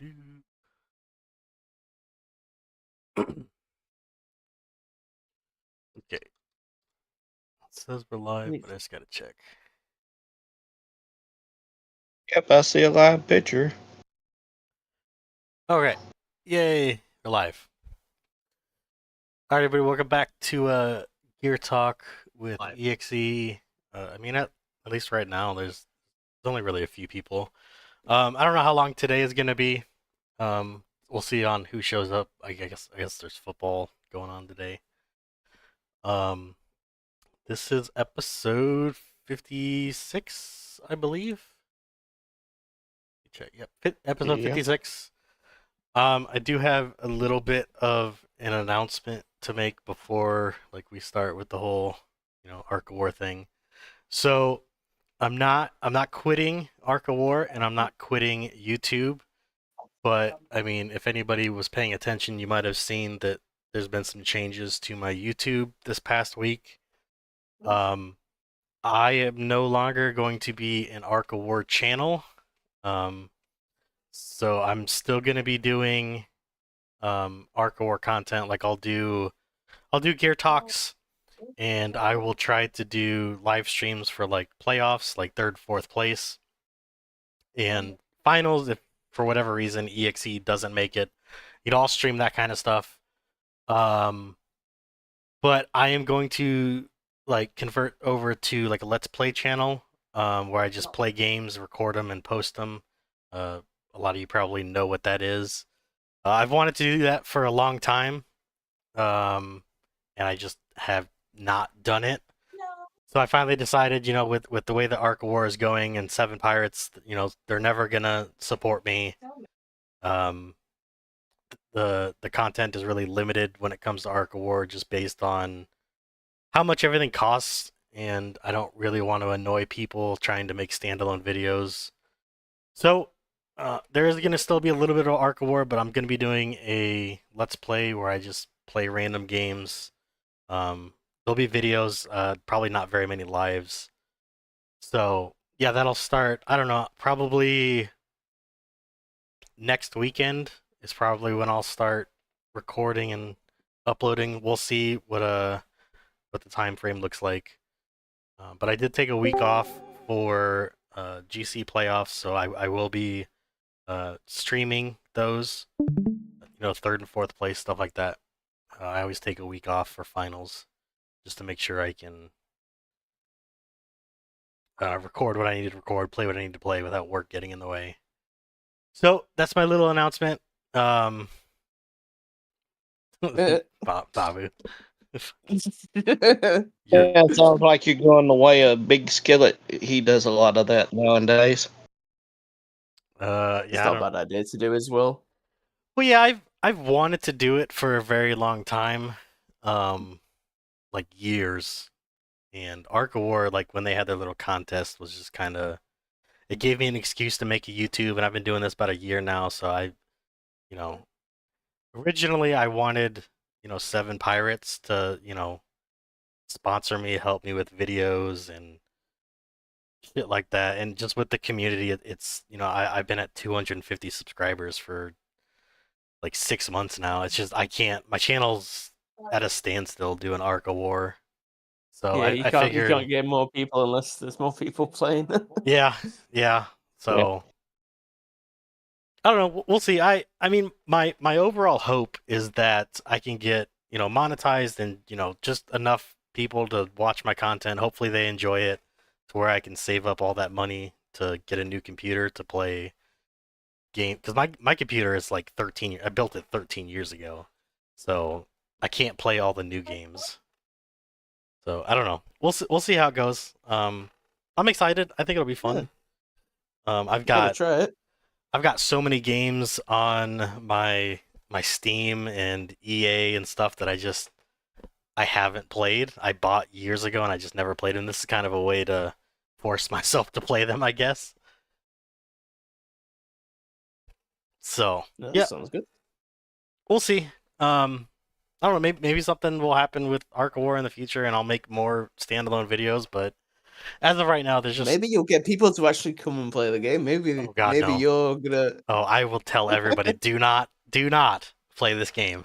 Okay. It says we're live, but I just gotta check. Yep, I see a live picture. Alright. Yay! We're live. Alright, everybody, welcome back to Gear Talk with Live. EXE. At least right now, there's only really a few people. I don't know how long today is gonna be. We'll see on who shows up. I guess there's football going on today. This is episode 56, I believe. Check. Yep, episode Yeah. 56. I do have a little bit of an announcement to make before we start with the whole, Ark of War thing. So I'm not quitting Ark of War and I'm not quitting YouTube. But I mean, if anybody was paying attention, you might have seen that there's been some changes to my YouTube this past week. I am no longer going to be an Ark of War channel. So I'm still gonna be doing Ark of War content. Like I'll do gear talks, and I will try to do live streams for like playoffs, like third, fourth place, and finals. If for whatever reason EXE doesn't make it, I'll stream that kind of stuff. But I am going to convert over to like a Let's Play channel, where I just play games, record them, and post them. A lot of you probably know what that is. I've wanted to do that for a long time, and I just have not done it. So I finally decided, with the way the Ark of War is going and Seven Pirates, they're never gonna support me. The content is really limited when it comes to Ark of War, just based on how much everything costs, and I don't really want to annoy people trying to make standalone videos. So there is going to still be a little bit of Ark of War, but I'm going to be doing a Let's Play where I just play random games. There'll be videos, probably not very many lives. So yeah, that'll start, I don't know, probably next weekend is probably when I'll start recording and uploading. We'll see what the time frame looks like. But I did take a week off for GC playoffs, so I will be streaming those, third and fourth place, stuff like that. I always take a week off for finals just to make sure I can record what I need to record, play what I need to play without work getting in the way. So that's my little announcement. Babu. Yeah, it sounds like you're going the way of Big Skillet. He does a lot of that nowadays. Yeah, It's not a bad idea to do as well. Well, yeah, I've wanted to do it for a very long time, like years. And Ark of War, like when they had their little contest, was just kind of, it gave me an excuse to make a YouTube, and I've been doing this about a year now. So originally I wanted, Seven Pirates to, sponsor me, help me with videos and shit like that. And just with the community, it's, I've been at 250 subscribers for like 6 months now. It's just, I can't, my channel's at a standstill doing Ark of War. So Yeah, I figured, you can't get more people unless there's more people playing. yeah. So I don't know. We'll see. I mean, my overall hope is that I can get, monetized and, just enough people to watch my content. Hopefully they enjoy it to where I can save up all that money to get a new computer to play game. Because my computer is like 13. I built it 13 years ago, so I can't play all the new games. So I don't know. We'll see how it goes. I'm excited. I think it'll be fun. I've got try it. I've got so many games on my Steam and EA and stuff that I haven't played. I bought years ago and I just never played them. This is kind of a way to force myself to play them, I guess. So yeah, Sounds good. we'll see. I don't know. Maybe something will happen with Ark of War in the future, and I'll make more standalone videos. But As of right now, there's just Maybe you'll get people to actually come and play the game. Maybe oh god no. you're gonna. Oh, I will tell everybody, do not play this game.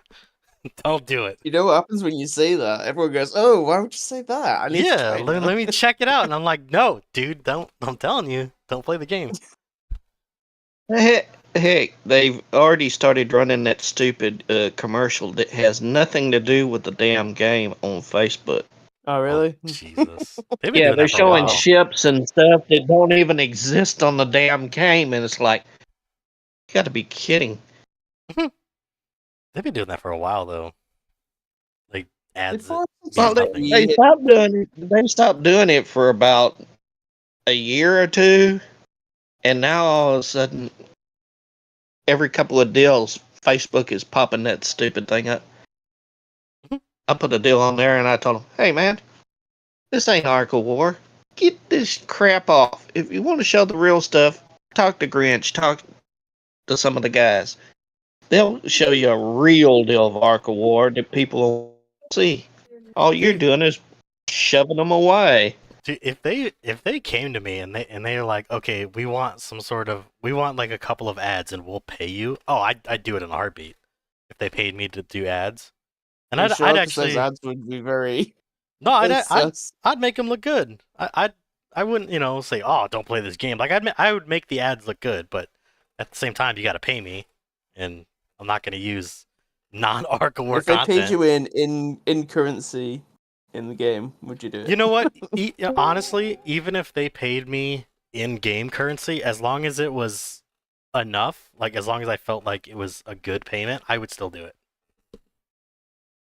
Don't do it. You know what happens when you say that? Everyone goes, "Oh, why would you say that? I need to Yeah, try it let, now." let me check it out. And I'm like, no, dude, don't. I'm telling you, don't play the game. Heck, they've already started running that stupid commercial that has nothing to do with the damn game on Facebook. Oh, Oh, really? Jesus. They've been Yeah, doing they're that for a showing while. ships and stuff that don't even exist on the damn game, and it's like, you got to be kidding. They've been doing that for a while, though. Like, ads that Well, mean nothing. they stopped doing it. They stopped doing it for about a year or two, and now all of a sudden, every couple of deals, Facebook is popping that stupid thing up. I put a deal on there, and I told them, "Hey, man, this ain't Ark of War. Get this crap off. If you want to show the real stuff, talk to Grinch. Talk to some of the guys. They'll show you a real deal of Ark of War that people will see. All you're doing is shoving them away." Dude, if they came to me and they're like, okay, we want like a couple of ads and we'll pay you. Oh, I'd do it in a heartbeat if they paid me to do ads. And I'd actually those ads would be very. no, I'd make them look good. I wouldn't say, oh, don't play this game. Like I would make the ads look good, but at the same time you got to pay me, and I'm not going to use non-Ark of War If they content. paid you in currency in the game, would you do it? You know what? Honestly, even if they paid me in-game currency, as long as it was enough, like as long as I felt like it was a good payment, I would still do it.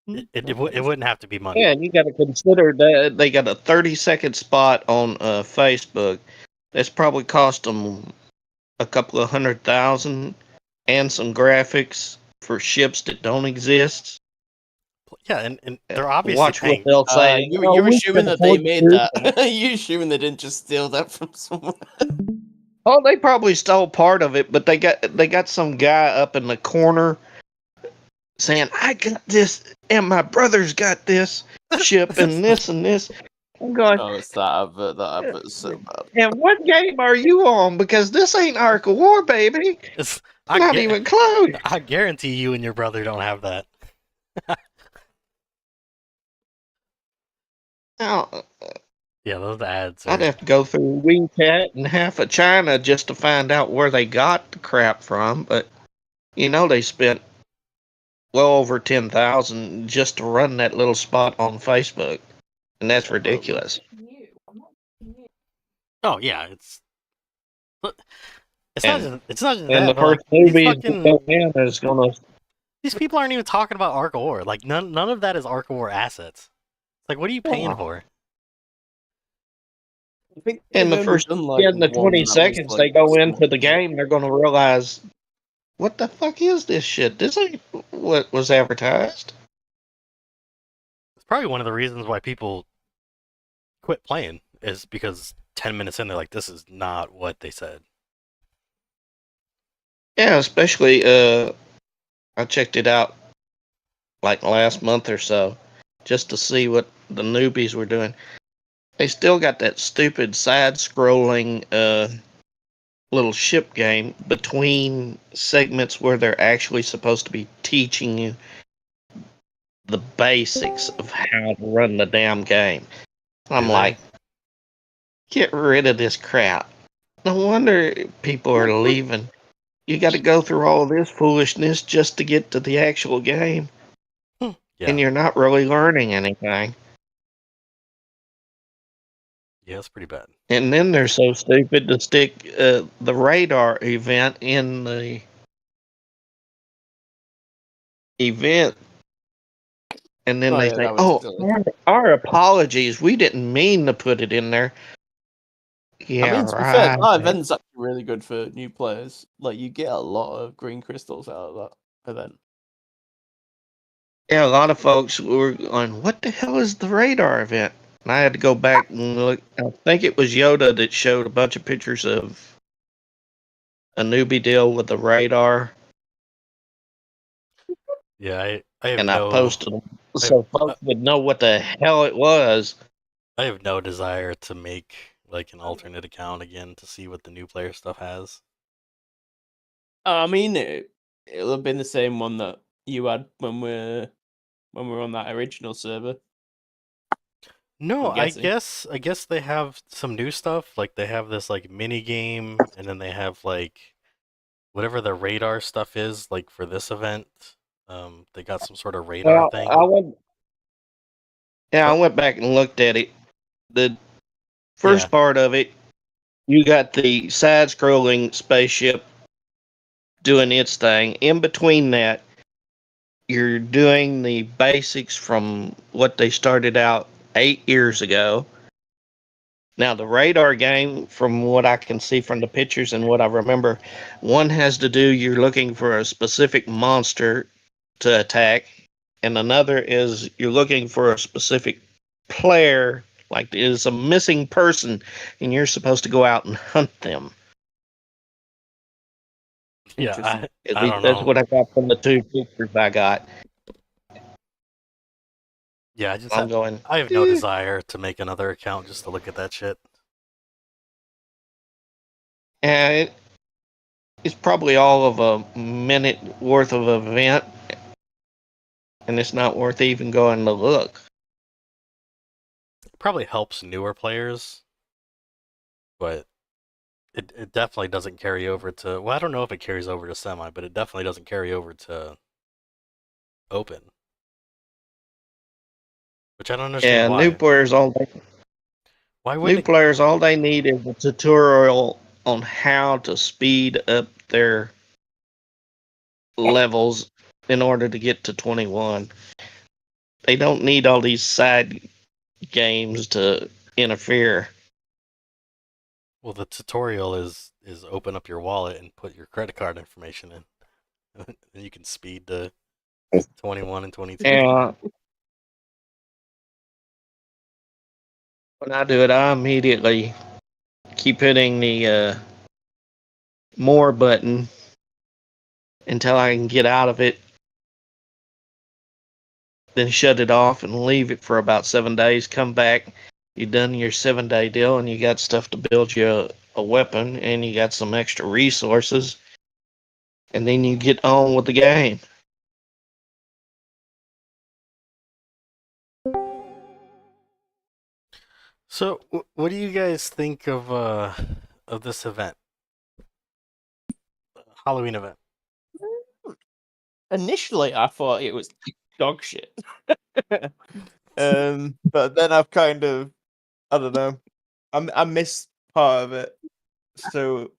It wouldn't have to be money. Yeah, and you got to consider that they got a 30-second spot on Facebook. That's probably cost them a couple of $100,000 and some graphics for ships that don't exist. Yeah, and they're obviously Watch paying. what they'll say. You're assuming that they made that. You're assuming they didn't just steal that from someone. Oh, they probably stole part of it, but they got some guy up in the corner saying, "I got this, and my brother's got this ship, and this and this." I'm going, Oh, it's that advert. That advert's so bad. and what game are you on? Because this ain't Ark of War, baby. It's Not even close. I guarantee you and your brother don't have that. Now, Yeah, those ads. I'd have to go through WeChat and half of China just to find out where they got the crap from. But they spent well over 10,000 just to run that little spot on Facebook, and that's ridiculous. Oh yeah, it's not just And that. the But like, first movie is gonna. these people aren't even talking about Ark of War. Like none of that is Ark of War assets. Like, what are you paying for? I think In the first 20 seconds they go into the game, they're gonna realize, what the fuck is this shit? This ain't what was advertised. It's probably one of the reasons why people quit playing is because 10 minutes in they're like, this is not what they said. Yeah, especially I checked it out like last month or so just to see what the newbies were doing. They still got that stupid side-scrolling little ship game between segments where they're actually supposed to be teaching you the basics of how to run the damn game. I'm like, get rid of this crap. No wonder people are leaving. You got to go through all this foolishness just to get to the actual game. Yeah. And you're not really learning anything. Yeah, it's pretty bad. And then they're so stupid to stick the radar event in the event. And then they say, our apologies. We didn't mean to put it in there. Yeah, I mean, to be fair, that event's actually really good for new players. Like, you get a lot of green crystals out of that event. Yeah, a lot of folks were going, what the hell is the radar event? And I had to go back and look. I think it was Yoda that showed a bunch of pictures of a newbie deal with the radar. Yeah, I have and I posted them so folks would know what the hell it was. I have no desire to make like an alternate account again to see what the new player stuff has. I mean, it'll have been the same one that you had when we're on that original server. No, I'm guessing. I guess they have some new stuff. Like they have this like mini game, and then they have like whatever the radar stuff is. Like for this event, they got some sort of radar Well, thing. I What? went back and looked at it. The Yeah, first part of it, you got the side-scrolling spaceship doing its thing. In between that, you're doing the basics from what they started out 8 years ago. Now, the radar game, from what I can see from the pictures and what I remember, one has to do you're looking for a specific monster to attack, and another is you're looking for a specific player, like there's a missing person, and you're supposed to go out and hunt them. yeah. Interesting. At I least don't that's know. what I got from the two pictures I got. Yeah, I'm going, I have no desire to make another account just to look at that shit. and it's probably all of a minute worth of event, and it's not worth even going to look. It probably helps newer players, but it definitely doesn't carry over to. Well, I don't know if it carries over to semi, but it definitely doesn't carry over to open, which I don't understand Yeah, new why. players all they Why new wouldn't it? players all they need is a tutorial on how to speed up their levels in order to get to 21. They don't need all these side games to interfere. Well, the tutorial is open up your wallet and put your credit card information in, and you can speed to 21 and 22. And when I do it, I immediately keep hitting the more button until I can get out of it, then shut it off and leave it for about 7 days. Come back, you done your 7 day deal, and you got stuff to build you a weapon, and you got some extra resources, and then you get on with the game. So, what do you guys think of this event, Halloween event? Initially, I thought it was dog shit. But then I've kind of, I don't know, I missed part of it. So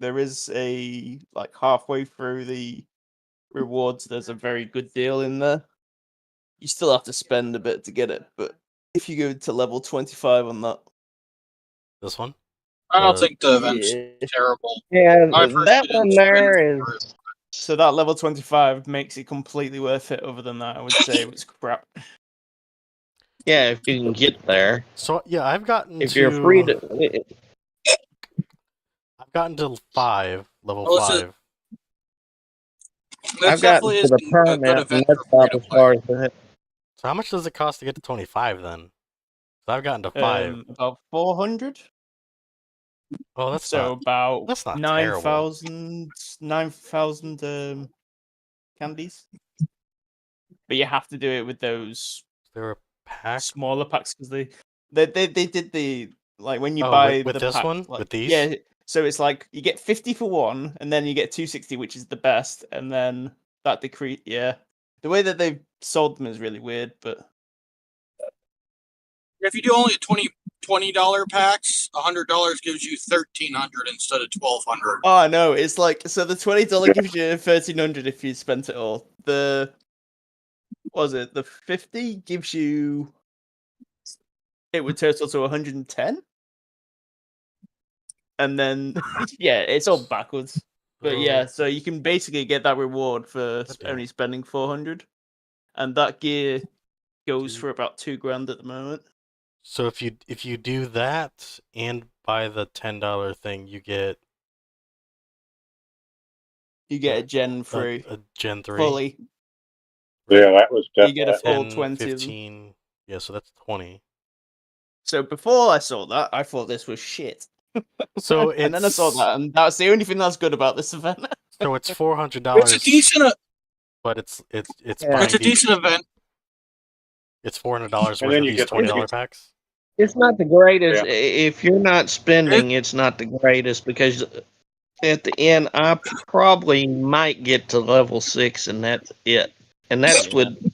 there is a like halfway through the rewards, there's a very good deal in there. You still have to spend a bit to get it, but if you go to level 25 on that, This one? I don't The think the event's yeah. terrible. Yeah, When I first that did it, one it's been there through. is. So that level 25 makes it completely worth it. Other than that, I would say it was crap. Yeah, if you can get there. So yeah, If you're free to. I've gotten to level Well, five. I've this gotten definitely to is the a good permit, and event that's for free about to as play. far as that. So how much does it cost to get to 25 then? So I've gotten to 5. About 400. Oh, So about that's not terrible. 9,000 candies. But you have to do it with those Is there a pack? smaller packs because they did the like when you Oh, buy with the this pack, one? like, With these? yeah. So it's like you get 50 for one, and then you get 260, which is the best, and then that decrease. Yeah, the way that they've sold them is really weird, but If you do only $20 packs, $100 gives you 1,300 instead of 1,200. oh no, it's like so the $20 gives you 1,300 if you spent it all. The what was it? The 50 gives you it would total to 110. And then yeah, it's all backwards. But yeah, so you can basically get that reward for only spending 400, and that gear goes for about 2 grand at the moment. So if you do that and buy the $10 thing, you get You get a Gen 3 a Gen 3. fully. Yeah, that was You get a definitely full 10, 20 of them. 15. Yeah, so that's 20. So before I saw that, I thought this was shit. So And then I saw that, and that's the only thing that's good about this event. So it's $400, It's a decent. but it's Yeah. buying It's a decent event. It's $400 And worth then of you these get $20 packs. It's not the greatest. Yeah. If you're not spending, it's not the greatest because at the end, I probably might get to level 6, and that's it. And that's with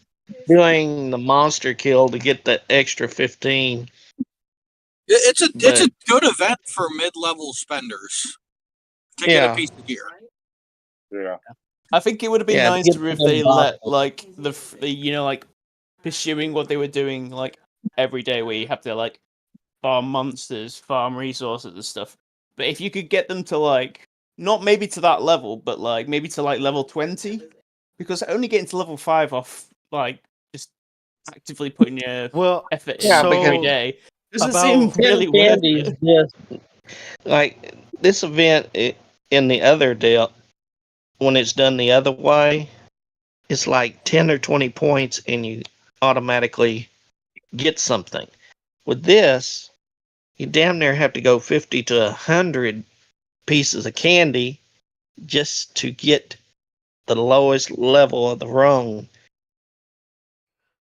doing the monster kill to get the extra 15. It's a But good event for mid-level spenders to get a piece of gear. Yeah. I think it would have been Yeah, to get nicer if the they boss. let like the pursuing what they were doing like every day, where you have to like farm monsters, farm resources and stuff. But if you could get them to like not maybe to that level, but like maybe to like level 20, because only getting to level 5 off like just actively putting your Well, effort in Yeah, every because day doesn't about seem 10 really worth candies it. just like this event in the other deal, when it's done the other way, it's like 10 or 20 points and you automatically get something. With this, you damn near have to go 50 to 100 pieces of candy just to get the lowest level of the rung.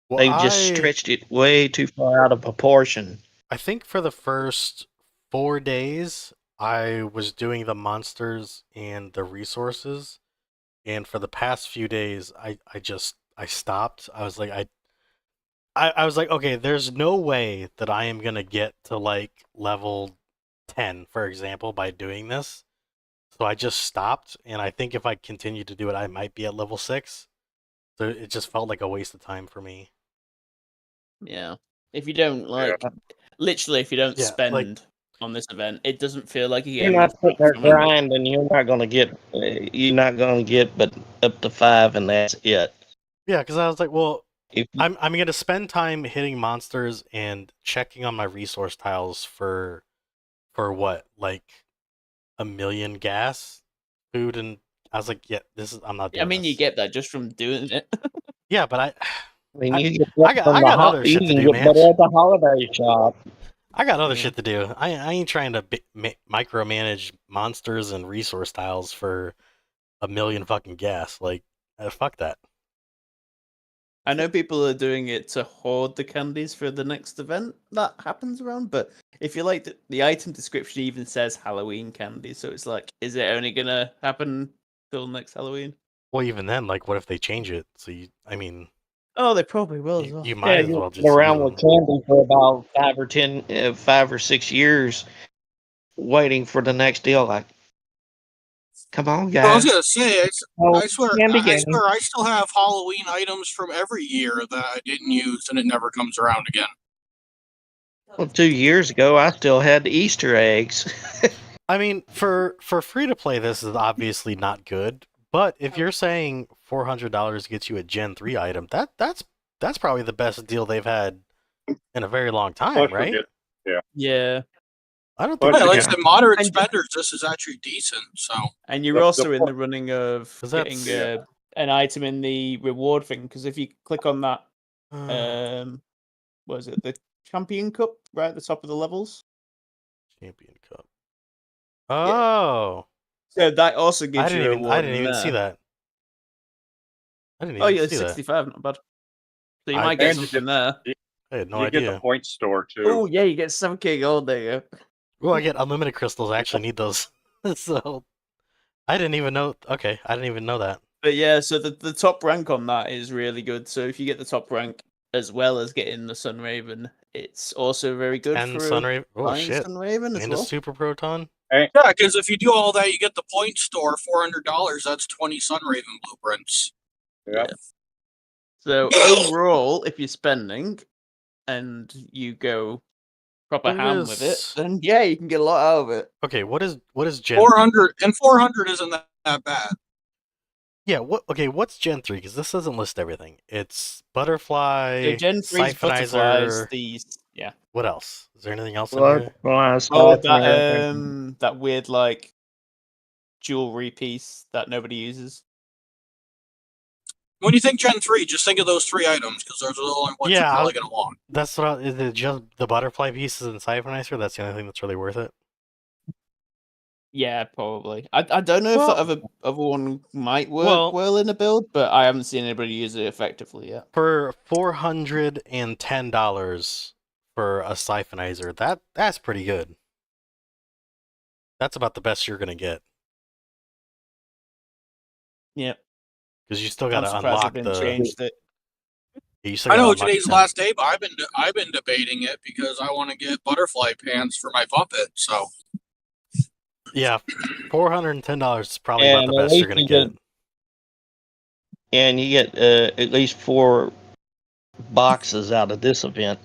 well, They just stretched it way too far out of proportion. I think for the first 4 days, I was doing the monsters and the resources, and for the past few days, I stopped. I was like, I was like, okay, there's no way that I am gonna get to like level 10, for example, by doing this. So I just stopped, and I think if I continue to do it, I might be at level 6. So it just felt like a waste of time for me. Yeah. If you don't like literally if you don't Yeah, like spend on this event, it doesn't feel like you You're get much not sitting back there from it. grinding. You're not gonna get but up to 5, and that's it. yeah, because I was like, well, If you, I'm gonna spend time hitting monsters and checking on my resource tiles for what, like 1,000,000 gas, food, and I was like, yeah, I'm not I doing mean, you this. get that just from doing it. Yeah, but I mean, I, you get I that got from I the got other you shit to can do, get man. better at the holiday shop. I got other Yeah. shit to do. I ain't trying to micromanage monsters and resource tiles for 1,000,000 fucking gas. Like, fuck that. I know people are doing it to hoard the candies for the next event that happens around, but if you like, the item description even says Halloween candy, so it's like, is it only gonna happen till next Halloween? Well, even then, like, what if they change it? So I mean, Oh, they probably will as well. you Yeah, might as you well sit just use around them. with candy for about 5 or 6 years, waiting for the next deal. Like, come on, I was guys. gonna say, Oh, I swear, candy I game. swear, I still have Halloween items from every year that I didn't use, and it never comes around again. Well, 2 years ago, I still had Easter eggs. I mean, for free to play, this is obviously not good. But if you're saying $400 gets you a Gen 3 item, that's probably the best deal they've had in a very long time, Plus, you'll right? get Yeah, I don't But think Yeah, like I yeah. said, moderate And- spenders, this is actually decent. So and you're The- also the in the running of 'Cause getting that's- an item in the reward thing, because if you click on that, uh, what is it, the Champion Cup, right at the top of the levels? Champion Cup. Oh, So that also I gives you didn't a even reward I didn't in even see there. that. I didn't Oh even yeah, see that. 65, not bad. So you I- might get and you something get- there. I had no you get idea. the point store too. Oh yeah, you get 7k gold. There you go. Well, I get unlimited crystals. I actually need those. So I didn't even know. Okay, I didn't even know that. But yeah, so the top rank on that is really good. So if you get the top rank as well as getting the Sun Raven, it's also very good 10 for Sunraven. Oh buying shit! Sun Raven as And a well. Super Proton. yeah, because if you do all that, you get the point store, $400. That's 20 Sunraven blueprints. Yeah. So overall, if you're spending and you go proper What ham with it, is- then yeah, you can get a lot out of it. Okay, what is Gen? 400 and 400 isn't that bad. Yeah. What's Gen 3? Because this doesn't list everything. It's Butterfly, So Gen 3's butterflies, Siphonizer. these yeah. What else? Is there anything else in Blood, here? flies, Oh, siphon, that weird like jewelry piece that nobody uses. When you think Gen 3, just think of those 3 items, because those are the only ones Yeah, you're probably going to want. That's what is it just the butterfly pieces and Siphonizer? That's the only thing that's really worth it. Yeah, probably. I don't know if Well- the other one might work well- well in a build, but I haven't seen anybody use it effectively yet. For $410 for a Siphonizer, that's pretty good. That's about the best you're gonna get. Yeah, Because you still I'm gotta surprised unlock they've been the. changed it. You still I gotta know unlock today's the the last day, but I've been debating it because I want to get butterfly pants for my puppet. So Yeah, $410 is probably about the And at best you're least gonna you get. And you get at least 4 boxes out of this event.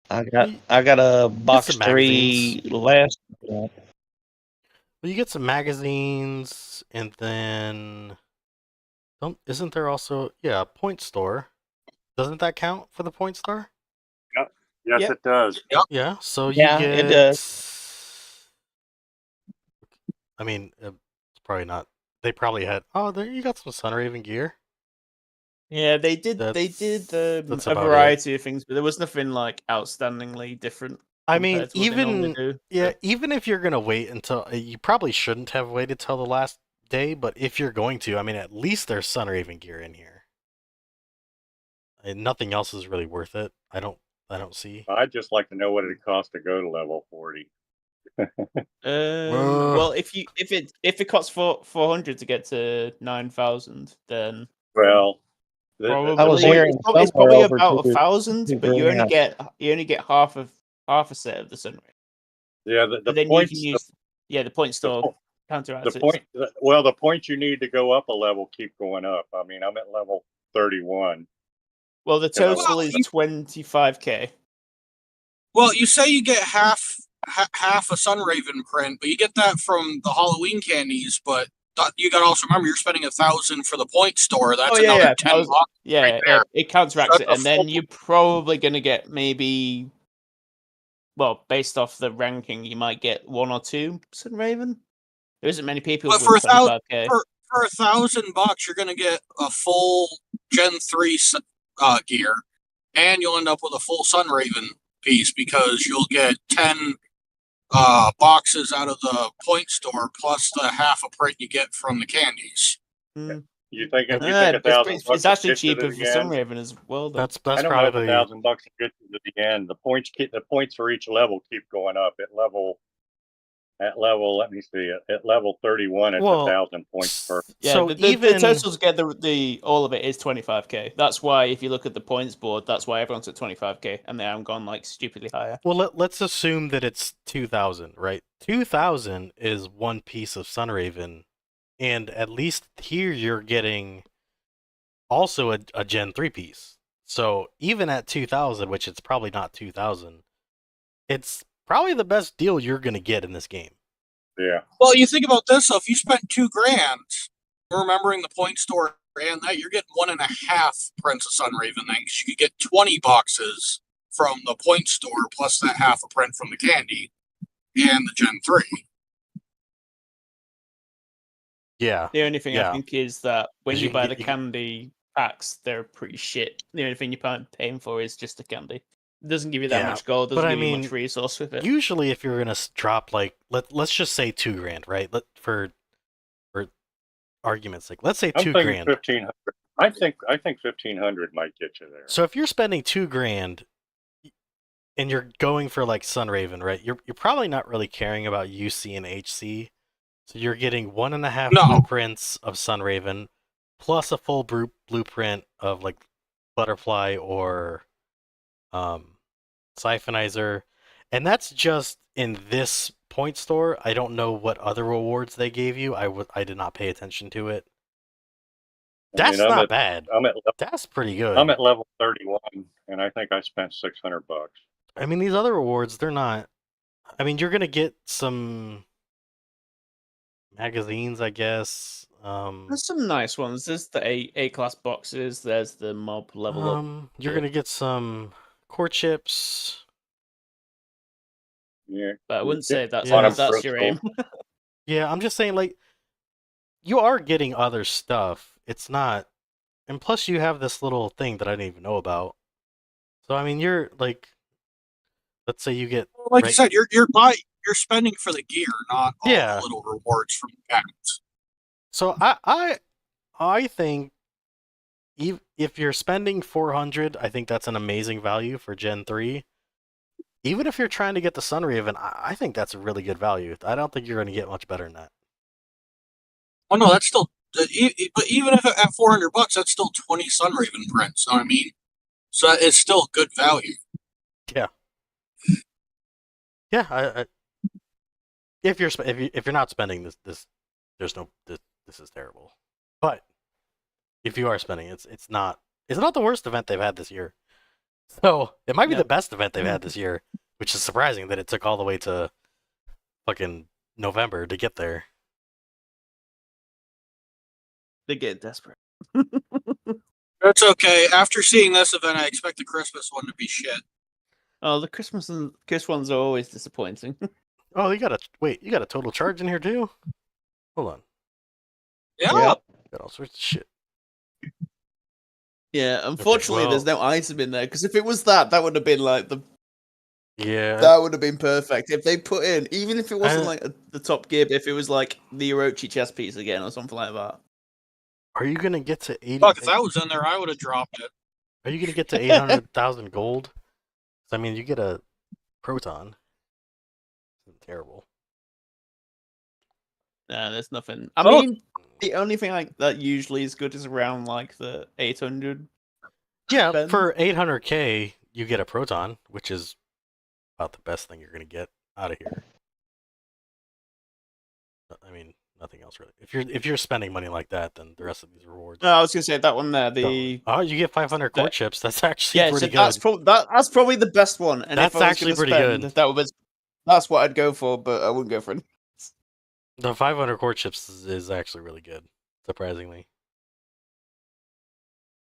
I got a box some 3 last event. Well, you get some magazines, and then isn't there also a point store? Doesn't that count for the point store? Yes, Yep. it does. Yeah, so you Yeah, get. it does. I mean, it's probably not. They probably had. Oh, there you got some Sunraven gear. Yeah, they did. They That's- did that's a about variety of things, but there was nothing like outstandingly different. I mean, compared to what they normally even do. even if you're gonna wait until you probably shouldn't have waited till the last day, but if you're going to, I mean, at least there's Sunraven gear in here. And nothing else is really worth it. I don't see. I'd just like to know what it costs to go to level 40. Well, if it costs 400 to get to 9,000, then Well, probably I was hearing it's somewhere probably over about 2,000, 1,000, but you only grand. get half a set of the Sunray. yeah, the But then points, you can use the point store counteracts the it. point, well, the points you need to go up a level keep going up. I mean, I'm at level 31. Well, the you know, total is 25k. well, you say you get half a Sunraven print, but you get that from the Halloween candies. But you got to also remember you're spending 1,000 for the point store. That's another 10 bucks. Yeah, right there. it counteracts That's it, a and then full- you're probably gonna get maybe, well, based off the ranking, you might get 1 or 2 Sunraven. There isn't many people But with for 25k. for $1,000, you're gonna get a full Gen 3 gear, and you'll end up with a full Sunraven piece because you'll get 10 boxes out of the point store plus the half a print you get from the candies. You think Yeah, $1,000 it's actually gets you to cheaper the for end? Sunraven as well. Though. That's I don't know if probably $1,000 will get you to the end. The points for each level keep going up. At level, let me see. At level 31, it's 1,000 points per. Yeah, so the total to get the all of it is 25k. That's why if you look at the points board, that's why everyone's at 25k, and they haven't gone like stupidly higher. Well, let's assume that it's 2,000, right? 2,000 is one piece of Sunraven, and at least here you're getting also a Gen 3 piece. So even at 2,000, which it's probably not 2,000, it's probably the best deal you're gonna get in this game. Yeah. Well, you think about this. So if you spent $2,000, remembering the point store and that, you're getting 1.5 prints of Sunraven. Then you could get 20 boxes from the point store plus that half a print from the candy and the Gen 3. Yeah. The only thing I Yeah. think is that when 'Cause you you can buy get- the candy packs, they're pretty shit. The only thing you're paying for is just the candy. It doesn't give you that Yeah, much gold. but Doesn't I give you mean, much resource with it. Usually, if you're gonna drop like let's just say $2,000, right? For argument's sake, let's say I'm thinking $2,000. 1,500. I think 1,500 might get you there. So if you're spending $2,000 and you're going for like Sunraven, right? You're probably not really caring about UC and HC. So you're getting 1.5 No. blueprints of Sunraven, plus a full blueprint of like Butterfly or Siphonizer, and that's just in this point store. I don't know what other rewards they gave you. I did not pay attention to it. That's not bad. That's pretty good. I'm at level 31, and I think I spent $600. I mean, these other rewards, they're not. I mean, you're gonna get some magazines, I guess. There's some nice ones. There's the A class boxes. There's the mob level up. You're gonna get some core chips. Yeah, But I wouldn't say that's your aim. Yeah, I'm just saying, like, you are getting other stuff. It's not. And plus, you have this little thing that I didn't even know about. So I mean, you're like, let's say you get Like you said, you're spending for the gear, not all Yeah. the little rewards from the packs. So I think if you're spending 400, I think that's an amazing value for Gen 3. Even if you're trying to get the Sunraven, I think that's a really good value. I don't think you're going to get much better than that. Oh no, that's still. But even if at $400, that's still 20 Sunraven prints. So I mean, so it's still good value. Yeah. Yeah. If you're not spending this there's no this is terrible. But if you are spending, it's not the worst event they've had this year. So it might be the best event they've had this year, which is surprising that it took all the way to fucking November to get there. They get desperate. That's okay. After seeing this event, I expect the Christmas one to be shit. Oh, the Christmas ones are always disappointing. Oh, you got a total charge in here too? Hold on. Yeah. Yep. Got all sorts of shit. Yeah, unfortunately, there's no item in there, because if it was that would have been like that would have been perfect. If they put in, even if it wasn't like the top gear, but if it was like the Orochi chest piece again or something like that. Are you gonna get to 80? Fuck, if that was in there, I would have dropped it. Are you gonna get to 800,000 gold? I mean, you get a proton. Terrible. Nah, there's nothing. I mean, the only thing like that usually is good is around like the 800. Yeah, spend. for 800k, you get a proton, which is about the best thing you're gonna get out of here. I mean, nothing else really. If you're spending money like that, then the rest of these rewards. No, I was gonna say that one there. You get 500 core chips. That's actually pretty good. That's probably the best one. And that's if I was actually pretty spend, good. That's what I'd go for, but I wouldn't go for it. The 500 core chips is actually really good, surprisingly.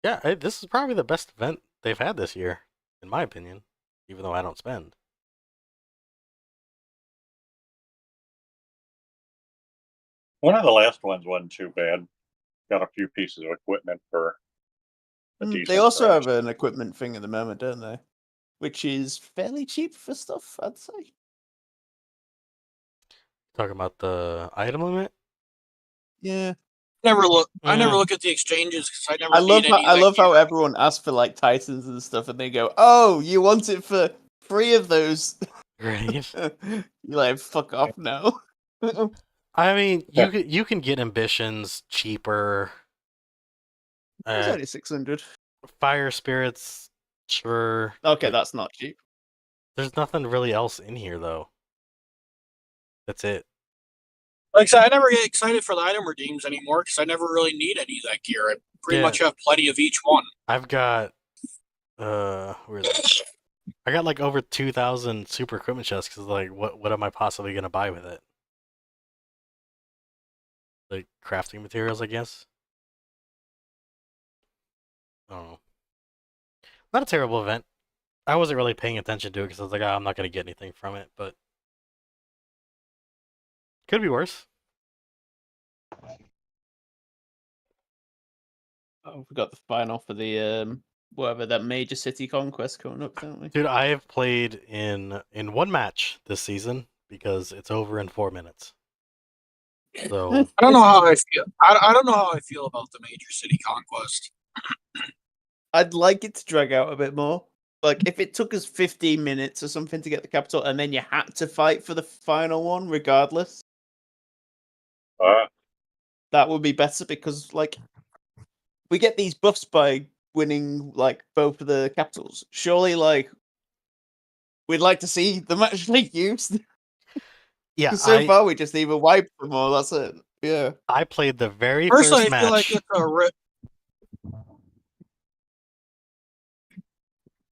Yeah, this is probably the best event they've had this year, in my opinion, even though I don't spend. One of the last ones wasn't too bad. Got a few pieces of equipment for a decent They also price. have an equipment thing at the moment, don't they? Which is fairly cheap for stuff, I'd say. Talking about the item limit? Yeah. I never look at the exchanges because I never. I love how everyone asks for like Titans and stuff, and they go, "Oh, you want it for 3 of those?" Right. You're like, "Fuck off now." I mean, you can get ambitions cheaper. It's only 600. Fire spirits, sure. Okay, that's not cheap. There's nothing really else in here though. That's it. Like I said, I never get excited for the item redeems anymore because I never really need any of that gear. I pretty much have plenty of each one. I've got where is it? I got like over 2,000 super equipment chests because like what am I possibly gonna buy with it? Like crafting materials, I guess. I don't know. Not a terrible event. I wasn't really paying attention to it because I was like, I'm not gonna get anything from it, but could be worse. Oh, we got the final for the whatever that major city conquest coming up, don't we? Dude, I have played in one match this season because it's over in 4 minutes. So I don't know how I feel. I don't know how I feel about the major city conquest. I'd like it to drag out a bit more. Like if it took us 15 minutes or something to get the capital, and then you had to fight for the final one regardless. That would be better because like we get these buffs by winning like both of the capitals. Surely, like we'd like to see them actually used. yeah, So far we just either wipe them or that's it. Yeah. I played the very Personally, first match. I feel like it's a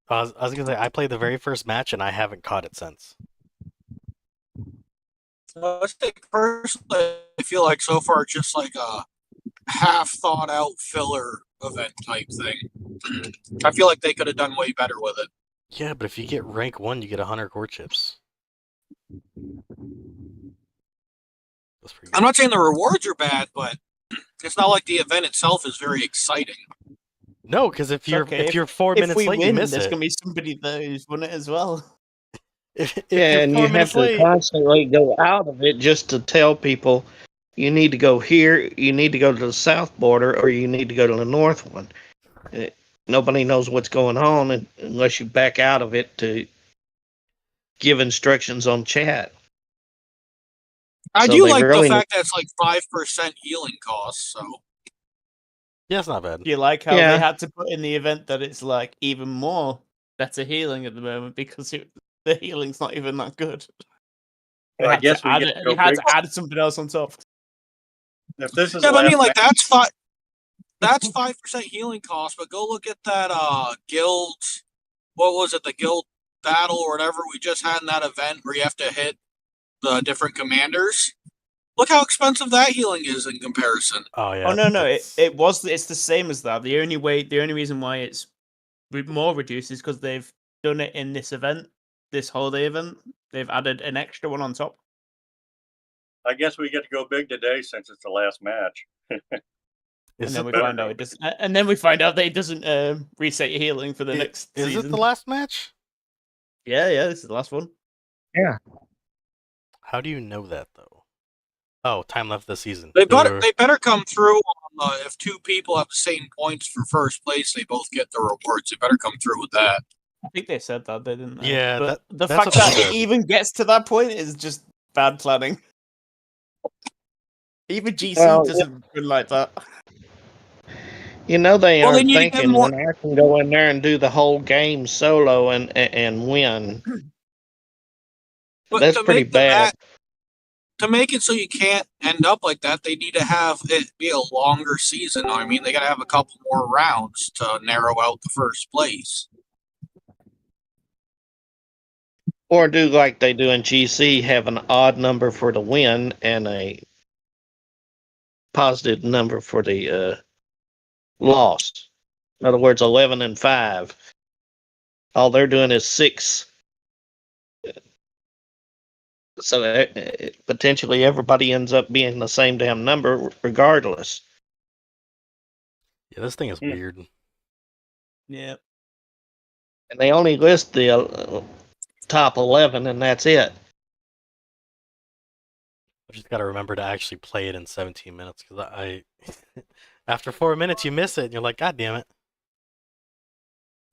I was gonna say I played the very first match and I haven't caught it since. I think personally, I feel like so far it's just like a half thought out filler event type thing. I feel like they could have done way better with it. Yeah, but if you get rank 1, you get 100 core chips. I'm not saying the rewards are bad, but it's not like the event itself is very exciting. No, because if It's you're okay. if you're 4 If minutes we late, you win, miss there's it. gonna be somebody there who's won it as well. If Yeah, you're and 4 you have minutes to late, constantly go out of it just to tell people you need to go here, you need to go to the south border, or you need to go to the north one. Uh, Nobody knows what's going on unless you back out of it to give instructions on chat. I So do they like the really fact that it's like 5% healing costs. So yeah, it's not bad. Do you like how Yeah. they had to put in the event that it's like even more better healing at the moment because the healing's not even that good? Well, I guess we get to You go had big. to add something else on top. If this is yeah, the but I last mean, like match, that's 5% healing cost. But go look at that guild. What was it? The guild battle or whatever we just had in that event where you have to hit the different commanders. Look how expensive that healing is in comparison. Oh yeah. Oh no, it's it's the same as that. The only reason why it's more reduced is because they've done it in this event, this holiday event. They've added an extra one on top. I guess we get to go big today since it's the last match. Is And then it we the, find out it doesn't. And then we find out that it doesn't reset your healing for the next is season. it the last match? Yeah, this is the last one. How do you know that though? Oh, time left this season. They better come through on if two people have the same points for first place, they both get the rewards. They better come through with that. I think they said that, they didn't. They? Yeah, But the that's fact what they that said. it even gets to that point is just bad planning. Even GC doesn't run like that. You know they Well, they aren't need to give thinking more. when I can go in there and do the whole game solo and win. But That's to pretty make the bad. to make it so you can't end up like that, they need to have it be a longer season. I mean, they got to have a couple more rounds to narrow out the first place. Or do like they do in GC, have an odd number for the win and a positive number for the loss. In other words, 11 and 5. All they're doing is 6. So potentially everybody ends up being the same damn number regardless. Yeah, this thing is Hmm. weird. Yeah. And they only list the top 11 and that's it. I just got to remember to actually play it in 17 minutes because I after 4 minutes you miss it and you're like, God damn it.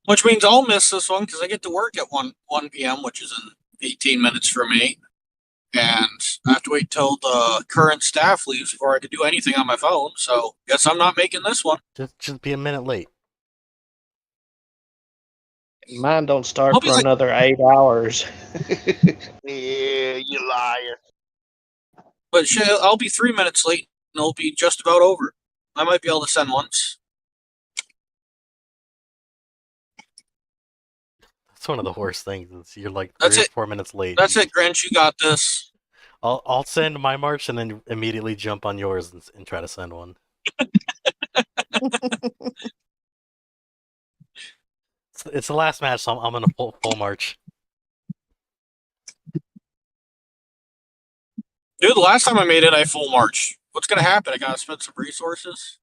Which means I'll miss this one because I get to work at 1 p.m., which is in 18 minutes for me. And I have to wait till the current staff leaves before I can do anything on my phone. So guess I'm not making this one. Just be a minute late. Mine don't start I'll be for like- another 8 hours. Yeah, you liar. But shit, I'll be 3 minutes late and it'll be just about over. I might be able to send once. That's one of the worst things. Is you're like That's 3 or it. 4 minutes late. That's it, Grinch. You got this. I'll send my march and then immediately jump on yours and try to send one. It's the last match, so I'm in a full march. Dude, the last time I made it, I full march. What's gonna happen? I gotta spend some resources.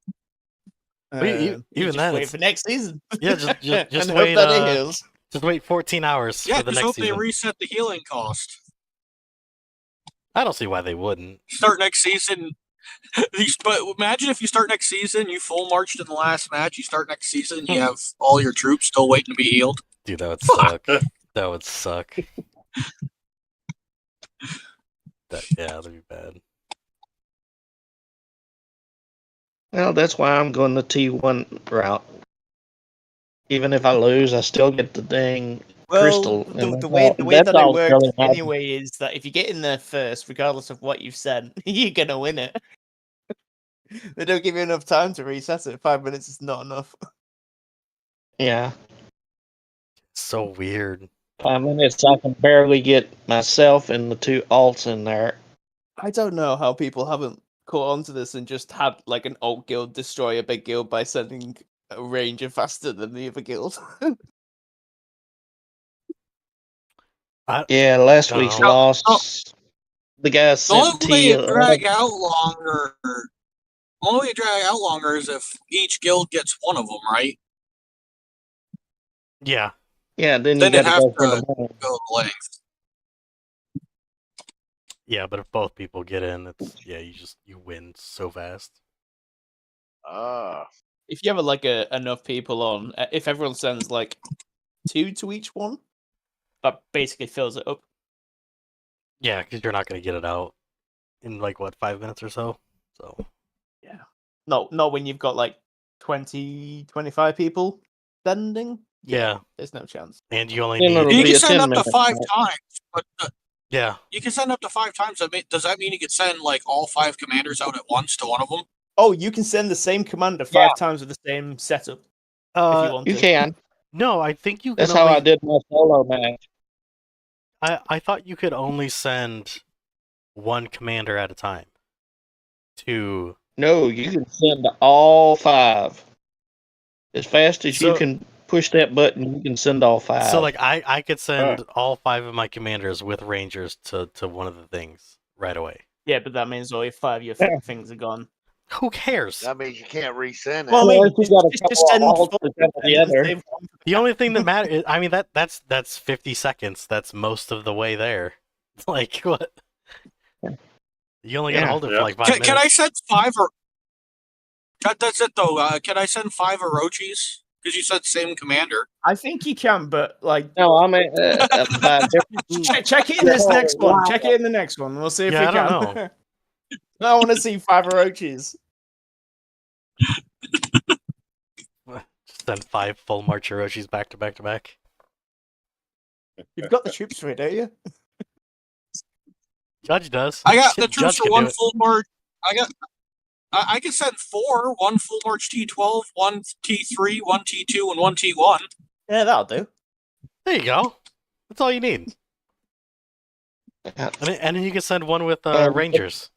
Even just then, wait it's- for next season. Yeah, just and wait. hope that it heals. Just wait 14 hours Yeah, for the just next hope they season. reset the healing cost. I don't see why they wouldn't. Start next season. But imagine if you start next season, you full marched in the last match. You start next season, you have all your troops still waiting to be healed. Dude, that would suck. That would suck. That'd be bad. Well, that's why I'm going the T1 route. Even if I lose, I still get the dang crystal. Well, and the way that's that it all works really matters. anyway is that if you get in there first, regardless of what you've said, you're gonna win it. They don't give you enough time to reset it. 5 minutes is not enough. Yeah. So weird. 5 minutes, I can barely get myself and the 2 alts in there. I don't know how people haven't caught on to this and just had like an alt guild destroy a big guild by sending a ranger faster than the other guild. Yeah, last don't week's know. loss, the guy The sent only way it T. drag out longer. The only way it drag out longer is if each guild gets one of them, right? Yeah. Yeah, then you Then it got to has go for to the money. go the length. Yeah, but if both people get in, it's you win so fast. If you have like enough people on, if everyone sends like 2 to each one, that basically fills it up. Yeah, because you're not gonna get it out in like what 5 minutes or so. So Yeah. Not when you've got like 20, 25 people sending. yeah, There's no chance. and you only Then need it'll You be can a send 10 up to minute. 5 times, but yeah. you can send up to 5 times. Does that mean you could send like all 5 commanders out at once to one of them? Oh, you can send the same commander 5 times with the same setup if you want You to. can. No, I think you can That's how I only. did my solo match. I thought you could only send one commander at a time. To No, you can send all 5. As fast as you So- can push that button, you can send all 5. so like I could send all 5 of my commanders with rangers to one of the things right away. Yeah, but that means only 5 of your things are gone. Who cares? That means you can't resend it. Well, I mean, Unless you got a just couple send of halts 4 to cover the and other. save one for The only thing that matters, I mean, that's 50 seconds. That's most of the way there. It's like what? You only gotta Yeah. hold it for Yeah. like 5 minutes. Can I send 5 or? That's it though. Can I send 5 Orochis? Because you said same commander. I think you can, but like, No, I mean, by different. check it in this next one. Check it in the next one. We'll see if Yeah, we I don't can. know. I want to see 5 Orochis. Just send 5 full March Hiroshis back to back to back. You've got the troops for it, don't you? Judge does. I got the Judge troops for can do one it. full march. I can send 4. 1 full march T12, 1 T3, 1 T2, and 1 T1. Yeah, that'll do. There you go. That's all you need. Yeah. And then you can send one with And- rangers.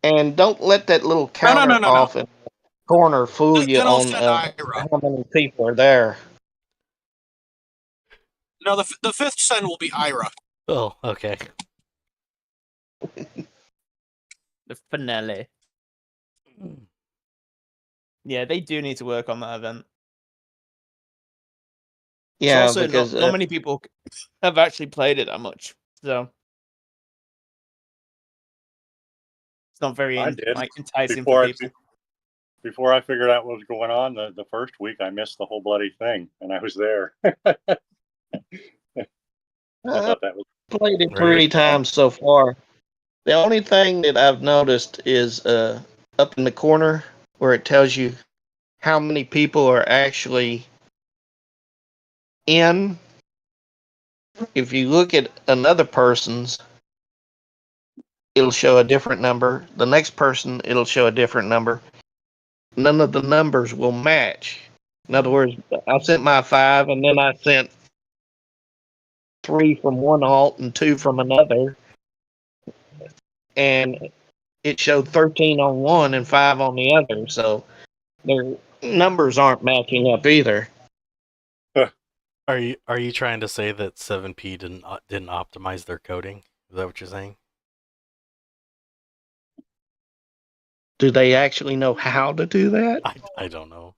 And don't let that little No. counter off in the corner fool you Then I'll on send Ira. how many people are there. No, the 5th send will be Ira. Oh, okay. The finale. Yeah, they do need to work on that event. Yeah, Also, because not many people have actually played it that much, so it's not very I did. enticing Before for I people. Before I figured out what was going on, the first week I missed the whole bloody thing, and I was there. I thought that was played it Right. 3 times so far. The only thing that I've noticed is up in the corner where it tells you how many people are actually in. If you look at another person's, it'll show a different number. The next person, it'll show a different number. None of the numbers will match. In other words, I sent my 5, and then I sent 3 from one alt and 2 from another, and it showed 13 on one and 5 on the other. So their numbers aren't matching up either. Are you trying to say that 7P didn't optimize their coding? Is that what you're saying? Do they actually know how to do that? I don't know.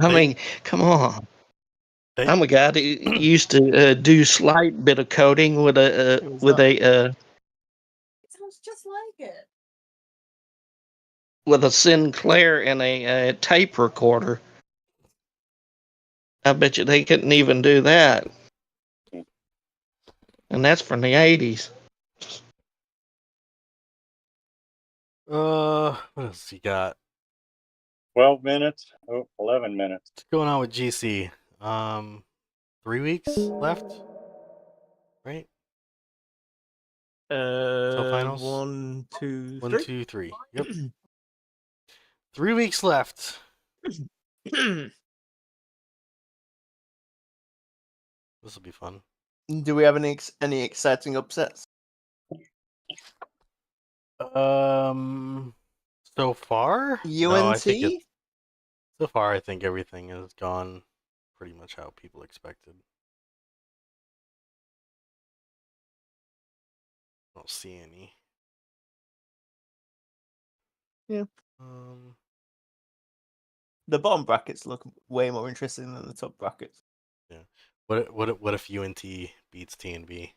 I mean, come on. They- I'm a guy that used to do slight bit of coding with a It sounds just like it. with a Sinclair and a tape recorder. I bet you they couldn't even do that. And that's from the 80s. what else you got? 12 minutes. Oh, 11 minutes. What's going on with GC? 3 weeks left, right? finals? 1, 2, 1, 3. 2, 3. Yep. 3 weeks left. This will be fun. Do we have any exciting upsets? So far, no, I think UNT? so far I think everything has gone pretty much how people expected. I don't see any. Yeah. The bottom brackets look way more interesting than the top brackets. What if UNT beats TNB?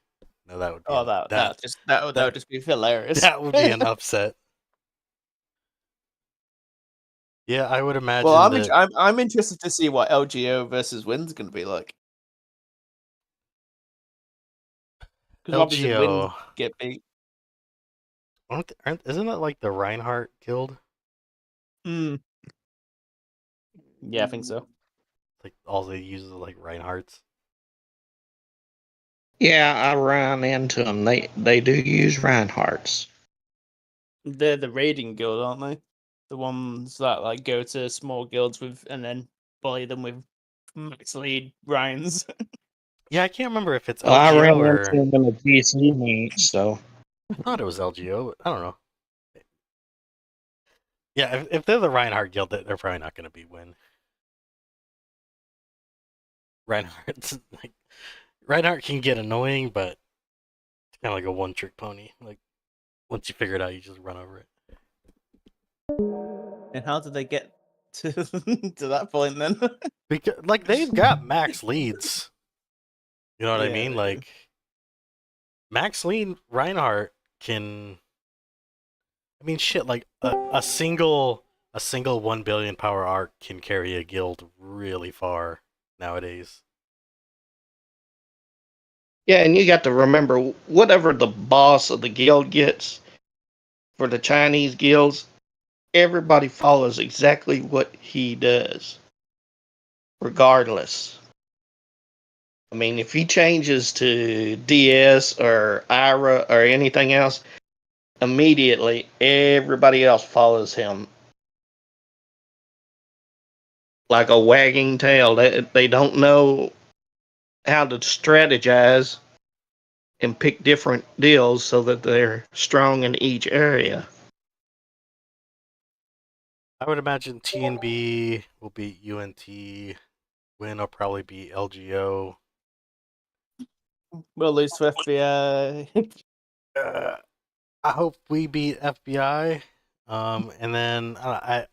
No, that would be Oh, that would just be hilarious. that would be an upset. Yeah, I would imagine Well, that. I'm interested to see what LGO versus Win's going to be like. Because obviously Win LGO get beat. isn't that like the Reinhardt guild? Hmm. Yeah, I think so. Like all they use is like Reinhardts. Yeah, I ran into them. They do use Reinhardts. They're the raiding guild, aren't they? The ones that like go to small guilds with and then bully them with max lead Ryans. Yeah, I can't remember if it's Well, I ran LGO into or them in a GC meet, so I thought it was LGO. But I don't know. Yeah, if they're the Reinhardt guild, they're probably not going to be Win. Reinhardt's like Reinhardt can get annoying, but it's kind of like a one-trick pony. Like once you figure it out, you just run over it. And how did they get to to that point then? Because like they've got max leads. You know what I Yeah, mean? they do. Like max lead Reinhardt can. I mean, shit. Like a single 1 billion power arc can carry a guild really far nowadays. yeah, and you got to remember whatever the boss of the guild gets for the Chinese guilds, everybody follows exactly what he does, regardless. I mean, if he changes to DS or IRA or anything else, immediately everybody else follows him like a wagging tail. They don't know how to strategize and pick different deals so that they're strong in each area. I would imagine TNB will beat UNT. Win will probably beat LGO. We'll lose to FBI. I hope we beat FBI. And then I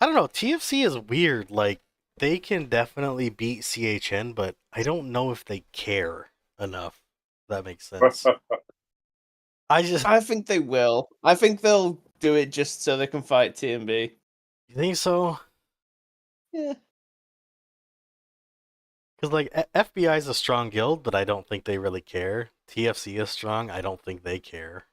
don't know. TFC is weird. Like they can definitely beat CHN, but I don't know if they care enough. If that makes sense. I think they will. I think they'll do it just so they can fight TMB. You think so? Yeah. Because like FBI is a strong guild, but I don't think they really care. TFC is strong. I don't think they care.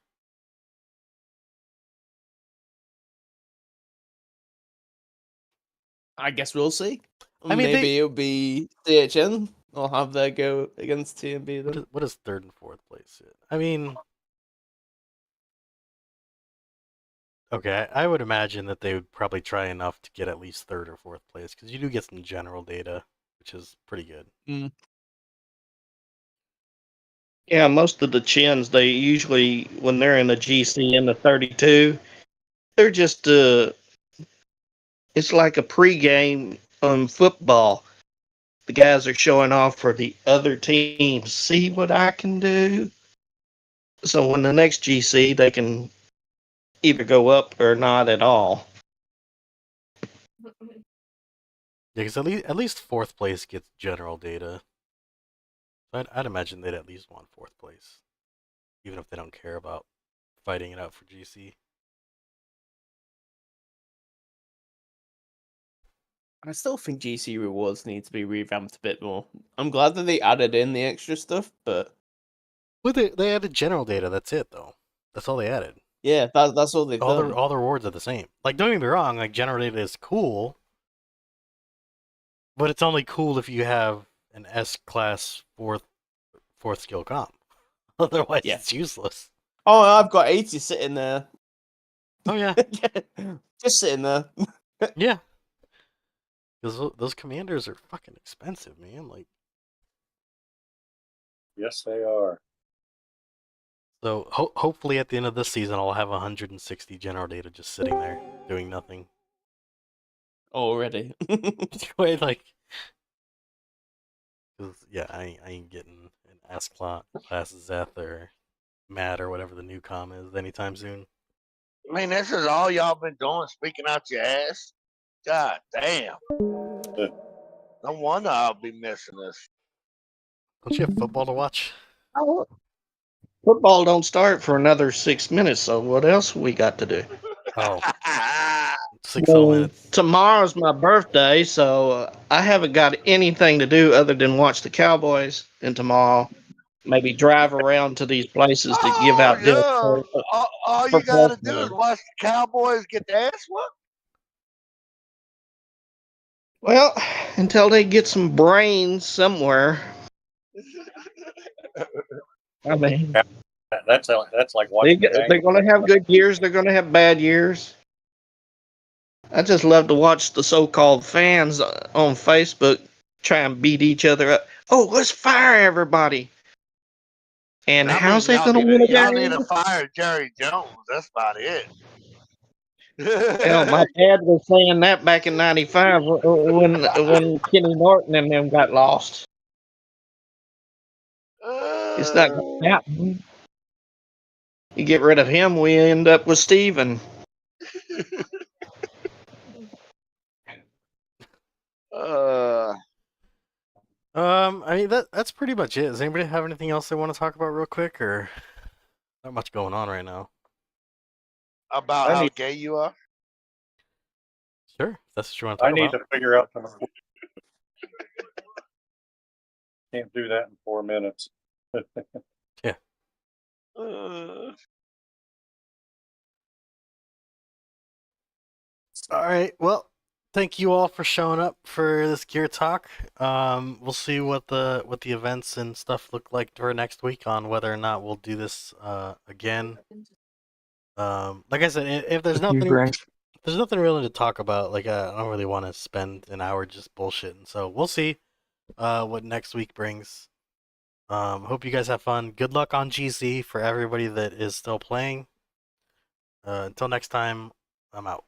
I guess we'll see. I mean, maybe it'll be CHN. I'll have their go against TMB then. what is third and fourth place? I mean, okay, I would imagine that they would probably try enough to get at least third or fourth place because you do get some general data, which is pretty good. Mm. Yeah, most of the chins, they usually, when they're in the GC in the 32, they're just, it's like a pregame on football. The guys are showing off for the other team. See what I can do? So when the next GC, they can either go up or not at all. Yeah, because at least fourth place gets general data. I'd imagine they'd at least want fourth place, even if they don't care about fighting it out for GC. I still think GC rewards need to be revamped a bit more. I'm glad that they added in the extra stuff, but Well, they added general data. That's it, though. That's all they added. yeah, that's all they've done. All the rewards are the same. Like, don't get me wrong. Like, general data is cool, but it's only cool if you have an S class fourth skill comp. Otherwise, Yeah. it's useless. Oh, I've got 80 sitting there. Oh yeah, Just sitting there. yeah. Because those commanders are fucking expensive, man. Like, Yes, they are. so hopefully at the end of this season, I'll have 160 general data just sitting there doing nothing. Already. Wait, like, cause yeah, I ain't getting an S class Zeth or Matt or whatever the new com is anytime soon. I mean, this is all y'all been doing, speaking out your ass. God damn. No wonder I'll be missing this. Don't you have football to watch? Oh, football don't start for another 6 minutes, so what else we got to do? Oh, 6 Well, minutes. tomorrow's my birthday, so I haven't got anything to do other than watch the Cowboys. And tomorrow, maybe drive around to these places to give Oh out yeah. gifts All for you gotta do is birthday. watch the Cowboys get their ass whooped. Well, until they get some brains somewhere. I mean, That's like watching the they're Bengals. going to have good years. They're going to have bad years. I just love to watch the so-called fans on Facebook try and beat each other up. Oh, let's fire everybody. And I how's mean, they going to win a y'all need to game? fire Jerry Jones. That's about it. Hell, my dad was saying that back in '95 when Kenny Norton and them got lost. It's not going to happen. You get rid of him, we end up with Steven. uh, I mean that's pretty much it. Does anybody have anything else they want to talk about real quick, or not much going on right now? about I how need- gay you are. Sure, if that's what you want to I talk need about. to figure out some. Can't do that in 4 minutes. Uh, All right. Well, thank you all for showing up for this gear talk. We'll see what the events and stuff look like for next week on whether or not we'll do this again. Like I said, if there's nothing, there's nothing really to talk about. Like I don't really want to spend an hour just bullshitting. So we'll see what next week brings. Hope you guys have fun. Good luck on GC for everybody that is still playing. Until next time, I'm out.